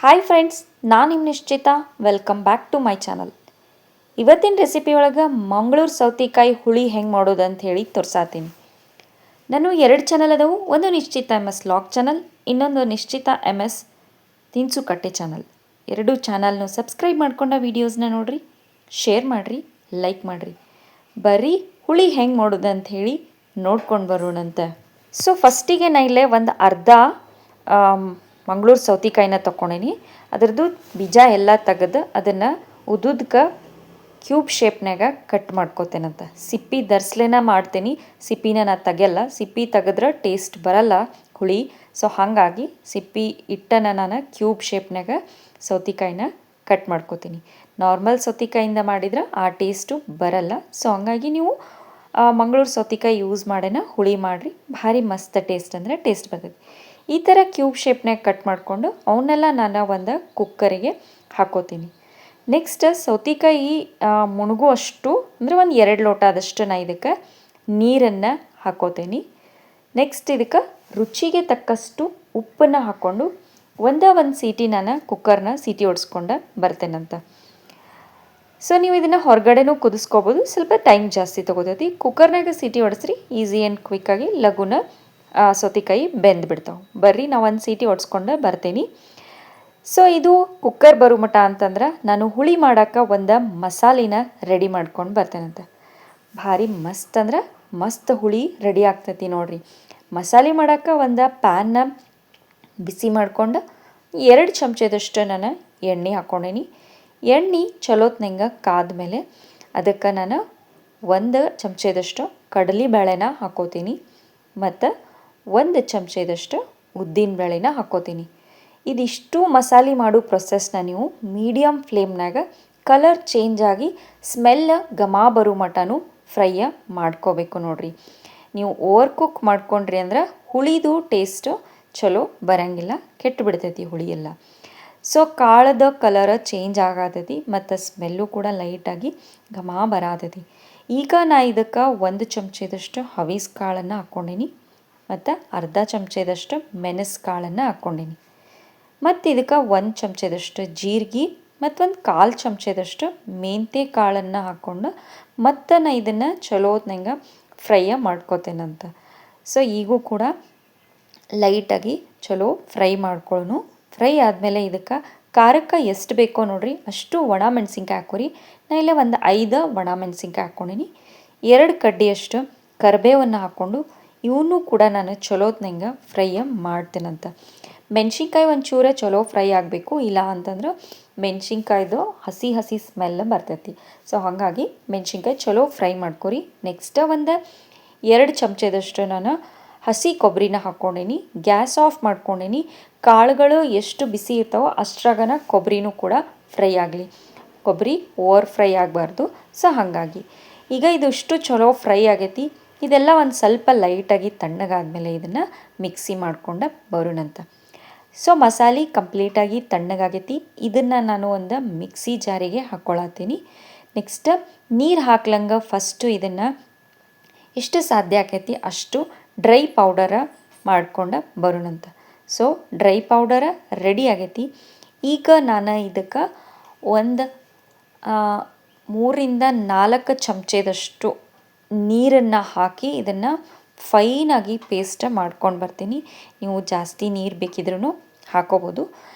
Hi friends, ನಾನು ನಿಮ್ಮ Nishchitha. Welcome back to my channel. ಇವತ್ತಿನ ರೆಸಿಪಿ ಒಳಗೆ ಮಂಗಳೂರು ಸೌತೆಕಾಯಿ ಹುಳಿ ಹೆಂಗೆ ಮಾಡೋದು ಅಂತ ಹೇಳಿ ತೋರ್ಸಾತೀನಿ. ನಾನು 2 ಚಾನಲ್ ಅದಾವು. ಒಂದು ನಿಶ್ಚಿತಾ MS ಲಾಗ್ ಚಾನಲ್, ಇನ್ನೊಂದು ನಿಶ್ಚಿತಾ MS ತಿನಿಸು ಕಟ್ಟೆ ಚಾನಲ್. 2 ಚಾನಲ್ನು ಸಬ್ಸ್ಕ್ರೈಬ್ ಮಾಡ್ಕೊಂಡ ವೀಡಿಯೋಸ್ನ ನೋಡಿರಿ, ಶೇರ್ ಮಾಡಿರಿ, ಲೈಕ್ ಮಾಡಿರಿ. ಬರ್ರಿ ಹುಳಿ ಹೆಂಗೆ ಮಾಡೋದು ಅಂತ ಹೇಳಿ ನೋಡ್ಕೊಂಡು ಬರೋಣಂತ. ಸೊ ಫಸ್ಟಿಗೆ ನಾ ಇಲ್ಲೇ ಒಂದು ಅರ್ಧ ಮಂಗಳೂರು ಸೌತೆಕಾಯಿನ ತೊಗೊಂಡೀನಿ. ಅದರದ್ದು ಬೀಜ ಎಲ್ಲ ತೆಗೆದು ಅದನ್ನು ಉದ್ದುದಕ್ಕೆ ಕ್ಯೂಬ್ ಶೇಪ್ನಾಗ ಕಟ್ ಮಾಡ್ಕೋತೇನಂತ. ಸಿಪ್ಪಿ ಧರಿಸ್ಲೇನ ಮಾಡ್ತೀನಿ, ಸಿಪ್ಪಿನ ನಾ ತೆಗೆಯಲ್ಲ. ಸಿಪ್ಪಿ ತೆಗೆದ್ರೆ ಟೇಸ್ಟ್ ಬರಲ್ಲ ಹುಳಿ. ಸೊ ಹಾಗಾಗಿ ಸಿಪ್ಪಿ ಇಟ್ಟನ ನಾನು ಕ್ಯೂಬ್ ಶೇಪ್ನಾಗ ಸೌತೆಕಾಯಿನ ಕಟ್ ಮಾಡ್ಕೋತೀನಿ. ನಾರ್ಮಲ್ ಸೌತೆಕಾಯಿಂದ ಮಾಡಿದ್ರೆ ಆ ಟೇಸ್ಟು ಬರಲ್ಲ. ಸೊ ಹಂಗಾಗಿ ನೀವು ಮಂಗಳೂರು ಸೌತೆಕಾಯಿ ಯೂಸ್ ಮಾಡೇನ ಹುಳಿ ಮಾಡಿರಿ, ಭಾರಿ ಮಸ್ತ್ ಟೇಸ್ಟ್ ಅಂದರೆ ಟೇಸ್ಟ್ ಬರ್ತೈತಿ. ಈ ಥರ ಕ್ಯೂಬ್ ಶೇಪ್ನಾಗ ಕಟ್ ಮಾಡಿಕೊಂಡು ಅವನ್ನೆಲ್ಲ ನಾನು ಒಂದು ಕುಕ್ಕರಿಗೆ ಹಾಕೋತೀನಿ. ನೆಕ್ಸ್ಟ್ ಸೌತೆಕಾಯಿ ಮುಣಗುವಷ್ಟು ಅಂದರೆ ಒಂದು 2 ಲೋಟ ಆದಷ್ಟು ನಾ ಇದಕ್ಕೆ ನೀರನ್ನು ಹಾಕೋತೀನಿ. ನೆಕ್ಸ್ಟ್ ಇದಕ್ಕೆ ರುಚಿಗೆ ತಕ್ಕಷ್ಟು ಉಪ್ಪನ್ನು ಹಾಕ್ಕೊಂಡು ಒಂದು ಸೀಟಿ ನಾನು ಕುಕ್ಕರ್ನ ಸೀಟಿ ಹೊಡ್ಸ್ಕೊಂಡು ಬರ್ತೇನಂತ. ಸೊ ನೀವು ಇದನ್ನು ಹೊರಗಡೆನೂ ಕುದಿಸ್ಕೋಬೋದು, ಸ್ವಲ್ಪ ಟೈಮ್ ಜಾಸ್ತಿ ತೊಗೋತೈತಿ. ಕುಕ್ಕರ್ನಾಗ ಸೀಟಿ ಹೊಡೆಸ್ರಿ, ಈಸಿ ಆ್ಯಂಡ್ ಕ್ವಿಕ್ಕಾಗಿ ಲಘುನ ಸೌತೆಕಾಯಿ ಬೆಂದು ಬಿಡ್ತಾವೆ. ಬರ್ರಿ ನಾವು ಒಂದು ಸೀಟಿ ಹೊಡ್ಸ್ಕೊಂಡು ಬರ್ತೀನಿ. ಸೊ ಇದು ಕುಕ್ಕರ್ ಬರೋ ಮಟ ಅಂತಂದ್ರೆ ನಾನು ಹುಳಿ ಮಾಡೋಕೆ ಒಂದು ಮಸಾಲಿನ ರೆಡಿ ಮಾಡ್ಕೊಂಡು ಬರ್ತೇನಂತೆ. ಭಾರಿ ಮಸ್ತ್ ಅಂದ್ರೆ ಮಸ್ತ್ ಹುಳಿ ರೆಡಿ ಆಗ್ತೈತಿ ನೋಡಿರಿ. ಮಸಾಲೆ ಮಾಡೋಕೆ ಒಂದು ಪ್ಯಾನ್ನ ಬಿಸಿ ಮಾಡ್ಕೊಂಡು 2 ಚಮಚದಷ್ಟು ನಾನು ಎಣ್ಣೆ ಹಾಕ್ಕೊಂಡೇನಿ. ಎಣ್ಣೆ ಚಲೋತ್ನಂಗೆ ಕಾದ್ಮೇಲೆ ಅದಕ್ಕೆ ನಾನು 1 ಚಮಚದಷ್ಟು ಕಡಲೆಬೇಳೆನ ಹಾಕೋತೀನಿ ಮತ್ತು 1 ಚಮಚದಷ್ಟು ಉದ್ದಿನಬೇಳೆನ ಹಾಕ್ಕೋತೀನಿ. ಇದಿಷ್ಟು ಮಸಾಲೆ ಮಾಡೋ ಪ್ರೊಸೆಸ್ನ ನೀವು ಮೀಡಿಯಮ್ ಫ್ಲೇಮ್ನಾಗ ಕಲರ್ ಚೇಂಜ್ ಆಗಿ ಸ್ಮೆಲ್ ಘಮ ಬರೋ ಮಟನೂ ಫ್ರೈಯ ಮಾಡ್ಕೋಬೇಕು ನೋಡಿರಿ. ನೀವು ಓವರ್ ಕುಕ್ ಮಾಡ್ಕೊಂಡ್ರಿ ಅಂದ್ರೆ ಹುಳಿದು ಟೇಸ್ಟು ಚಲೋ ಬರೋಂಗಿಲ್ಲ, ಕೆಟ್ಟು ಬಿಡ್ತೈತಿ ಹುಳಿ ಎಲ್ಲ. ಸೊ ಕಾಳದ ಕಲರ್ ಚೇಂಜ್ ಆಗತೈತಿ ಮತ್ತು ಸ್ಮೆಲ್ಲು ಕೂಡ ಲೈಟಾಗಿ ಘಮ ಬರತೈತಿ. ಈಗ ನಾ ಇದಕ್ಕೆ 1 ಚಮಚದಷ್ಟು ಹವೀಸ್ ಕಾಳನ್ನು ಹಾಕ್ಕೊಂಡೀನಿ ಮತ್ತು ಅರ್ಧ ಚಮಚದಷ್ಟು ಮೆಣಸು ಕಾಳನ್ನು ಹಾಕ್ಕೊಂಡೀನಿ. ಮತ್ತು ಇದಕ್ಕೆ 1 ಚಮಚದಷ್ಟು ಜೀರಿಗೆ ಮತ್ತು 1/4 ಚಮಚದಷ್ಟು ಮೆಂತ್ಯ ಕಾಳನ್ನು ಹಾಕ್ಕೊಂಡು ಮತ್ತು ನಾ ಇದನ್ನು ಚಲೋತ್ನಂಗೆ ಫ್ರೈಯ ಮಾಡ್ಕೋತೇನಂತ. ಸೊ ಈಗೂ ಕೂಡ ಲೈಟಾಗಿ ಚಲೋ ಫ್ರೈ ಮಾಡ್ಕೊಳ್ಳೋನು. ಫ್ರೈ ಆದಮೇಲೆ ಇದಕ್ಕೆ ಖಾರಕ್ಕೆ ಎಷ್ಟು ಬೇಕೋ ನೋಡಿರಿ ಅಷ್ಟು ಒಣ ಮೆಣಸಿನ್ಕಾಯಿ ಹಾಕೋರಿ. ನಾ ಇಲ್ಲೇ ಒಂದು 5 ಒಣ ಮೆಣಸಿನ್ಕಾಯಿ ಹಾಕ್ಕೊಂಡೀನಿ. 2 ಕಡ್ಡಿಯಷ್ಟು ಕರಿಬೇವನ್ನು ಹಾಕ್ಕೊಂಡು ಇವನ್ನೂ ಕೂಡ ನಾನು ಚಲೋತ್ನಂಗೆ ಫ್ರೈಯ ಮಾಡ್ತೇನಂತ. ಮೆಣಸಿನ್ಕಾಯಿ ಒಂಚೂರ ಚಲೋ ಫ್ರೈ ಆಗಬೇಕು, ಇಲ್ಲ ಅಂತಂದ್ರೆ ಮೆಣಸಿನ್ಕಾಯ್ದು ಹಸಿ ಸ್ಮೆಲ್ ಬರ್ತೈತಿ. ಸೊ ಹಾಗಾಗಿ ಮೆಣಸಿನ್ಕಾಯಿ ಚಲೋ ಫ್ರೈ ಮಾಡ್ಕೊರಿ. ನೆಕ್ಸ್ಟ್ ಒಂದು 2 ಚಮಚದಷ್ಟು ನಾನು ಹಸಿ ಕೊಬ್ಬರಿನ ಹಾಕ್ಕೊಂಡೀನಿ. Gas off ಮಾಡ್ಕೊಂಡೀನಿ. ಕಾಳುಗಳು ಎಷ್ಟು ಬಿಸಿ ಇರ್ತಾವೋ ಅಷ್ಟ್ರಾಗನ ಕೊಬ್ಬರಿನೂ ಕೂಡ ಫ್ರೈ ಆಗಲಿ. ಕೊಬ್ಬರಿ ಓವರ್ ಫ್ರೈ ಆಗಬಾರ್ದು. ಸೊ ಹಾಗಾಗಿ ಈಗ ಇದಿಷ್ಟು ಚಲೋ ಫ್ರೈ ಆಗೈತಿ. ಇದೆಲ್ಲ ಒಂದು ಸ್ವಲ್ಪ ಲೈಟಾಗಿ ತಣ್ಣಗಾದ್ಮೇಲೆ ಇದನ್ನು ಮಿಕ್ಸಿ ಮಾಡ್ಕೊಂಡು ಬರೋಣಂತ. ಸೊ ಮಸಾಲೆ ಕಂಪ್ಲೀಟಾಗಿ ತಣ್ಣಗಾಗೈತಿ. ಇದನ್ನು ನಾನು ಒಂದು ಮಿಕ್ಸಿ ಜಾರಿಗೆ ಹಾಕ್ಕೊಳತ್ತೀನಿ. ನೆಕ್ಸ್ಟ್ ನೀರು ಹಾಕ್ಲಂಗೆ ಫಸ್ಟು ಇದನ್ನು ಎಷ್ಟು ಸಾಧ್ಯ ಆಕೈತಿ ಅಷ್ಟು ಡ್ರೈ ಪೌಡರ ಮಾಡ್ಕೊಂಡು ಬರೋಣಂತ. ಸೊ ಡ್ರೈ ಪೌಡರ ರೆಡಿ ಆಗೈತಿ. ಈಗ ನಾನು ಇದಕ್ಕೆ ಒಂದು 3ರಿಂದ 4 ಚಮಚದಷ್ಟು ನೀರನ್ನು ಹಾಕಿ ಇದನ್ನು ಫೈನಾಗಿ ಪೇಸ್ಟ್ ಮಾಡ್ಕೊಂಡು ಬರ್ತೀನಿ. ನೀವು ಜಾಸ್ತಿ ನೀರು ಬೇಕಿದ್ರೂ ಹಾಕೋಬೋದು,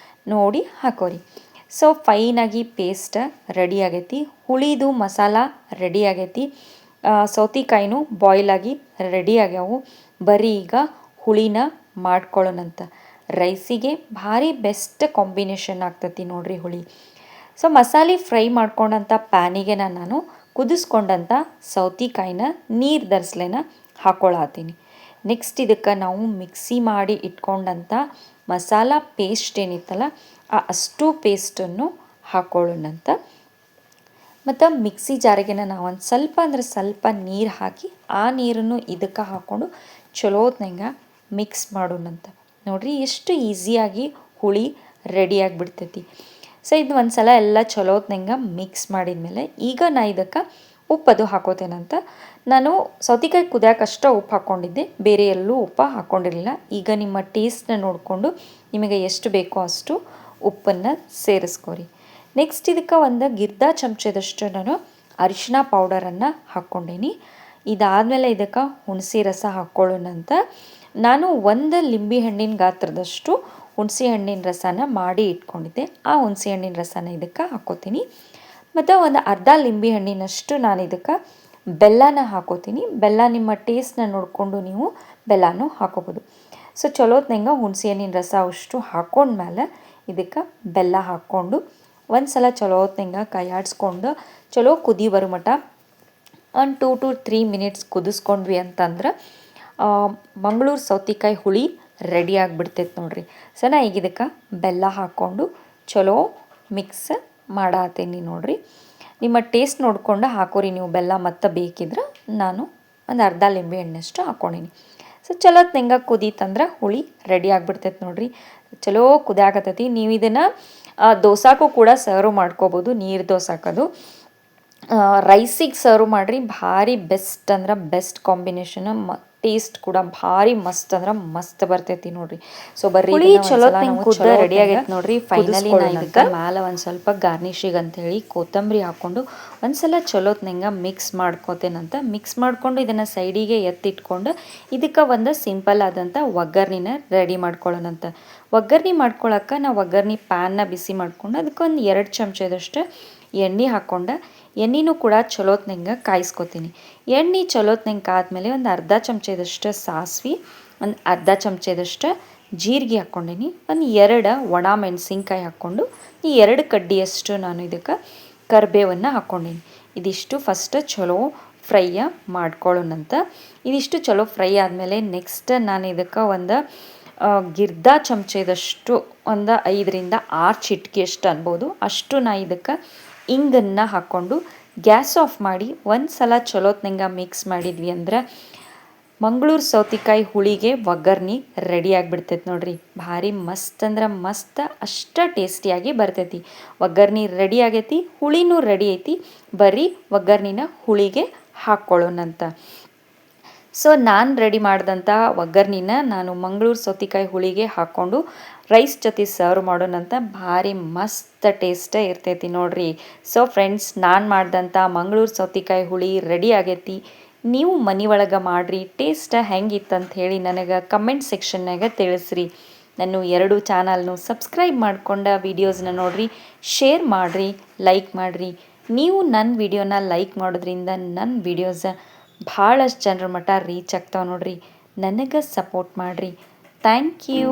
ನೋಡಿ ಹಾಕೋರಿ. ಸೊ ಫೈನಾಗಿ ಪೇಸ್ಟ್ ರೆಡಿ ಆಗೈತಿ. ಹುಳಿದು ಮಸಾಲ ರೆಡಿ ಆಗೈತಿ. ಸೌತೆಕಾಯಿನೂ ಬಾಯ್ಲಾಗಿ ರೆಡಿ ಆಗ್ಯಾವು. ಬರೀ ಈಗ ಹುಳಿನ ಮಾಡ್ಕೊಳ್ಳೋಣಂತ. ರೈಸಿಗೆ ಭಾರಿ ಬೆಸ್ಟ್ ಕಾಂಬಿನೇಷನ್ ಆಗ್ತೈತಿ ನೋಡಿರಿ ಹುಳಿ. ಸೊ ಮಸಾಲೆ ಫ್ರೈ ಮಾಡ್ಕೊಂಡಂಥ ಪ್ಯಾನಿಗೆ ನಾನು ಕುದಿಸ್ಕೊಂಡಂಥ ಸೌತೆಕಾಯಿನ ನೀರು ಧರಿಸ್ಲೇನ ಹಾಕ್ಕೊಳತ್ತೀನಿ. ನೆಕ್ಸ್ಟ್ ಇದಕ್ಕೆ ನಾವು ಮಿಕ್ಸಿ ಮಾಡಿ ಇಟ್ಕೊಂಡಂಥ ಮಸಾಲ ಪೇಸ್ಟ್ ಏನಿತ್ತಲ್ಲ ಅಷ್ಟು ಪೇಸ್ಟನ್ನು ಹಾಕ್ಕೊಳ್ಳೋಣಂತ. ಮತ್ತು ಮಿಕ್ಸಿ ಜಾರಿಗೆ ನಾವು ಒಂದು ಸ್ವಲ್ಪ ಅಂದರೆ ಸ್ವಲ್ಪ ನೀರು ಹಾಕಿ ಆ ನೀರನ್ನು ಇದಕ್ಕೆ ಹಾಕ್ಕೊಂಡು ಚಲೋತ್ನಂಗೆ ಮಿಕ್ಸ್ ಮಾಡೋಣಂತ. ನೋಡಿರಿ ಎಷ್ಟು ಈಸಿಯಾಗಿ ಹುಳಿ ರೆಡಿಯಾಗಿಬಿಡ್ತೈತಿ. ಸೊ ಇದು ಒಂದು ಸಲ ಎಲ್ಲ ಚಲೋತ್ನಂಗೆ ಮಿಕ್ಸ್ ಮಾಡಿದ್ಮೇಲೆ ಈಗ ನಾ ಇದಕ್ಕೆ ಉಪ್ಪದು ಹಾಕೋತೇನಂತ. ನಾನು ಸೌತೆಕಾಯಿ ಕುದಿಯೋಕಷ್ಟೇ ಉಪ್ಪು ಹಾಕ್ಕೊಂಡಿದ್ದೆ, ಬೇರೆ ಎಲ್ಲೂ ಉಪ್ಪು ಹಾಕ್ಕೊಂಡಿರಲಿಲ್ಲ. ಈಗ ನಿಮ್ಮ ಟೇಸ್ಟ್ನ ನೋಡಿಕೊಂಡು ನಿಮಗೆ ಎಷ್ಟು ಬೇಕೋ ಅಷ್ಟು ಉಪ್ಪನ್ನು ಸೇರಿಸ್ಕೊರಿ. ನೆಕ್ಸ್ಟ್ ಇದಕ್ಕೆ ಒಂದು ಗಿರ್ದ ಚಮಚದಷ್ಟು ನಾನು ಅರಿಶಿನ ಪೌಡರನ್ನು ಹಾಕ್ಕೊಂಡೀನಿ. ಇದಾದಮೇಲೆ ಇದಕ್ಕೆ ಹುಣಸೆ ರಸ ಹಾಕ್ಕೊಳ್ಳೋಣಂತ. ನಾನು ಒಂದು ಲಿಂಬೆ ಹಣ್ಣಿನ ಗಾತ್ರದಷ್ಟು ಹುಣಸೆ ಹಣ್ಣಿನ ರಸನ ಮಾಡಿ ಇಟ್ಕೊಂಡಿದ್ದೆ. ಆ ಹುಣಸೆ ಹಣ್ಣಿನ ರಸನ ಇದಕ್ಕೆ ಹಾಕ್ಕೋತೀನಿ. ಮತ್ತು ಒಂದು ಅರ್ಧ ಲಿಂಬೆ ಹಣ್ಣಿನಷ್ಟು ನಾನು ಇದಕ್ಕೆ ಬೆಲ್ಲನ ಹಾಕೋತೀನಿ. ಬೆಲ್ಲ ನಿಮ್ಮ ಟೇಸ್ಟ್ನ ನೋಡಿಕೊಂಡು ನೀವು ಬೆಲ್ಲನೂ ಹಾಕೋಬೋದು. ಸೊ ಚಲೋತ್ನಂಗೆ ಹುಣಸೆ ಹಣ್ಣಿನ ರಸ ಅಷ್ಟು ಹಾಕ್ಕೊಂಡ್ಮೇಲೆ ಇದಕ್ಕೆ ಬೆಲ್ಲ ಹಾಕ್ಕೊಂಡು ಒಂದು ಸಲ ಚಲೋತ್ನಂಗೆ ಕೈಯಾಡಿಸ್ಕೊಂಡು ಚಲೋ ಕುದಿ ಬರೋ ಮಟ್ಟ ಒಂದು 2 to 3 ಮಿನಿಟ್ಸ್ ಕುದಿಸ್ಕೊಂಡ್ವಿ ಅಂತಂದ್ರೆ ಮಂಗಳೂರು ಸೌತೆಕಾಯಿ ಹುಳಿ ರೆಡಿ ಆಗಿಬಿಡ್ತೈತೆ ನೋಡಿರಿ. ಸೊ ನಾ ಈಗ ಇದಕ್ಕೆ ಬೆಲ್ಲ ಹಾಕ್ಕೊಂಡು ಚಲೋ ಮಿಕ್ಸ್ ಮಾಡತ್ತೀನಿ ನೋಡಿರಿ. ನಿಮ್ಮ ಟೇಸ್ಟ್ ನೋಡ್ಕೊಂಡು ಹಾಕೋರಿ ನೀವು ಬೆಲ್ಲ ಮತ್ತು ಬೇಕಿದ್ರೆ. ನಾನು ಒಂದು ಅರ್ಧ ಲಿಂಬೆ ಹಣ್ಣಷ್ಟು ಹಾಕ್ಕೊಂಡೀನಿ. ಸೊ ಚಲೋತ್ನಂಗೆ ಕುದೀತಂದ್ರೆ ಹುಳಿ ರೆಡಿ ಆಗಿಬಿಡ್ತೈತೆ ನೋಡಿರಿ. ಚಲೋ ಕುದಿಯಾಕತ್ತೈತಿ. ನೀವು ಇದನ್ನು ದೋಸಾಕ್ಕೂ ಕೂಡ ಸರ್ವ್ ಮಾಡ್ಕೋಬೋದು. ನೀರು ದೋಸಾಕದು ರೈಸಿಗೆ ಸರ್ವ್ ಮಾಡಿರಿ. ಭಾರಿ ಬೆಸ್ಟ್ ಅಂದ್ರೆ ಬೆಸ್ಟ್ ಕಾಂಬಿನೇಷನ್. ಟೇಸ್ಟ್ ಕೂಡ ಭಾರಿ ಮಸ್ತ್ ಅಂದ್ರೆ ಮಸ್ತ್ ಬರ್ತೈತಿ ನೋಡ್ರಿ. ಸೊ ಬರ್ರಿ ಚಲೋ ರೆಡಿ ಆಗೈತೆ ನೋಡ್ರಿ. ಫೈನಲಿ ನಾ ಇದಕ್ಕೆ ಮ್ಯಾಲೆ ಒಂದು ಸ್ವಲ್ಪ ಗಾರ್ನಿಶಿಗೆ ಅಂಥೇಳಿ ಕೊತ್ತಂಬರಿ ಹಾಕ್ಕೊಂಡು ಒಂದ್ಸಲ ಚಲೋತ್ನಂಗೆ ಮಿಕ್ಸ್ ಮಾಡ್ಕೋತೇನಂತ. ಮಿಕ್ಸ್ ಮಾಡ್ಕೊಂಡು ಇದನ್ನು ಸೈಡಿಗೆ ಎತ್ತಿಟ್ಕೊಂಡು ಇದಕ್ಕೆ ಒಂದು ಸಿಂಪಲ್ ಆದಂಥ ಒಗ್ಗರ್ಣಿನ ರೆಡಿ ಮಾಡ್ಕೊಳ್ಳೋಣಂತ. ಒಗ್ಗರ್ಣೆ ಮಾಡ್ಕೊಳಕ್ಕೆ ನಾವು ಒಗ್ಗರ್ಣೆ ಪ್ಯಾನ್ನ ಬಿಸಿ ಮಾಡ್ಕೊಂಡು ಅದಕ್ಕೆ ಒಂದು 2 ಚಮಚದಷ್ಟು ಎಣ್ಣೆ ಹಾಕ್ಕೊಂಡು ಎಣ್ಣೆನೂ ಕೂಡ ಚಲೋತ್ನಂಗೆ ಕಾಯಿಸ್ಕೊತೀನಿ. ಎಣ್ಣೆ ಚಲೋತ್ನಂಗೆ ಆದಮೇಲೆ ಒಂದು ಅರ್ಧ ಚಮಚದಷ್ಟು ಸಾಸಿವೆ, ಒಂದು ಅರ್ಧ ಚಮಚದಷ್ಟು ಜೀರಿಗೆ ಹಾಕ್ಕೊಂಡೀನಿ. ಒಂದು 2 ಒಣ ಮೆಣಸಿನ್ಕಾಯಿ ಹಾಕ್ಕೊಂಡು ಈ 2 ಕಡ್ಡಿಯಷ್ಟು ನಾನು ಇದಕ್ಕೆ ಕರಿಬೇವನ್ನು ಹಾಕ್ಕೊಂಡೀನಿ. ಇದಿಷ್ಟು ಫಸ್ಟ್ ಚಲೋ ಫ್ರೈಯ ಮಾಡ್ಕೊಳ್ಳೋಣಂತ. ಇದಿಷ್ಟು ಚಲೋ ಫ್ರೈ ಆದಮೇಲೆ ನೆಕ್ಸ್ಟ್ ನಾನು ಇದಕ್ಕೆ ಒಂದು ಗಿರ್ದ ಚಮಚದಷ್ಟು ಒಂದು 5ರಿಂದ 6 ಚಿಟಿಕೆಯಷ್ಟು ಅನ್ಬೋದು ಅಷ್ಟು ನಾ ಇದಕ್ಕೆ ಇಂಗನ್ನು ಹಾಕ್ಕೊಂಡು ಗ್ಯಾಸ್ ಆಫ್ ಮಾಡಿ ಒಂದು ಸಲ ಚಲೋತ್ನಂಗೆ ಮಿಕ್ಸ್ ಮಾಡಿದ್ವಿ ಅಂದ್ರೆ ಮಂಗಳೂರು ಸೌತೆಕಾಯಿ ಹುಳಿಗೆ ಒಗ್ಗರ್ಣೆ ರೆಡಿ ಆಗಿಬಿಡ್ತೈತೆ ನೋಡ್ರಿ. ಭಾರಿ ಮಸ್ತ್ ಅಂದ್ರೆ ಮಸ್ತ್, ಅಷ್ಟು ಟೇಸ್ಟಿಯಾಗಿ ಬರ್ತೈತಿ. ಒಗ್ಗರ್ಣೆ ರೆಡಿ ಆಗೈತಿ, ಹುಳಿನೂ ರೆಡಿ ಐತಿ. ಬರೀ ಒಗ್ಗರ್ಣಿನ ಹುಳಿಗೆ ಹಾಕ್ಕೊಳ್ಳೋಣಂತ. ಸೊ ನಾನು ರೆಡಿ ಮಾಡಿದಂಥ ಒಗ್ಗರ್ಣಿನ ನಾನು ಮಂಗಳೂರು ಸೌತೆಕಾಯಿ ಹುಳಿಗೆ ಹಾಕ್ಕೊಂಡು ರೈಸ್ ಜೊತೆ ಸರ್ವ್ ಮಾಡೋಣಂತ. ಭಾರಿ ಮಸ್ತ್ ಟೇಸ್ಟೇ ಇರ್ತೈತಿ ನೋಡ್ರಿ. ಸೊ ಫ್ರೆಂಡ್ಸ್, ನಾನು ಮಾಡಿದಂಥ ಮಂಗಳೂರು ಸೌತೆಕಾಯಿ ಹುಳಿ ರೆಡಿ ಆಗೈತಿ. ನೀವು ಮನೆ ಒಳಗೆ ಮಾಡಿರಿ. ಟೇಸ್ಟ್ ಹೆಂಗಿತ್ತಂತ ಹೇಳಿ ನನಗೆ ಕಮೆಂಟ್ ಸೆಕ್ಷನ್ನಾಗ ತಿಳಿಸ್ರಿ. ನಾನು 2 ಚಾನಲ್ನು ಸಬ್ಸ್ಕ್ರೈಬ್ ಮಾಡ್ಕೊಂಡ ವೀಡಿಯೋಸ್ನ ನೋಡಿರಿ, ಶೇರ್ ಮಾಡಿರಿ, ಲೈಕ್ ಮಾಡಿರಿ. ನೀವು ನನ್ನ ವಿಡಿಯೋನ ಲೈಕ್ ಮಾಡೋದ್ರಿಂದ ನನ್ನ ವಿಡಿಯೋಸ್ ಭಾಳಷ್ಟು ಜನರ ಮಟ್ಟ ರೀಚ್ ಆಗ್ತಾವೆ ನೋಡ್ರಿ. ನನಗೆ ಸಪೋರ್ಟ್ ಮಾಡಿರಿ. Thank you.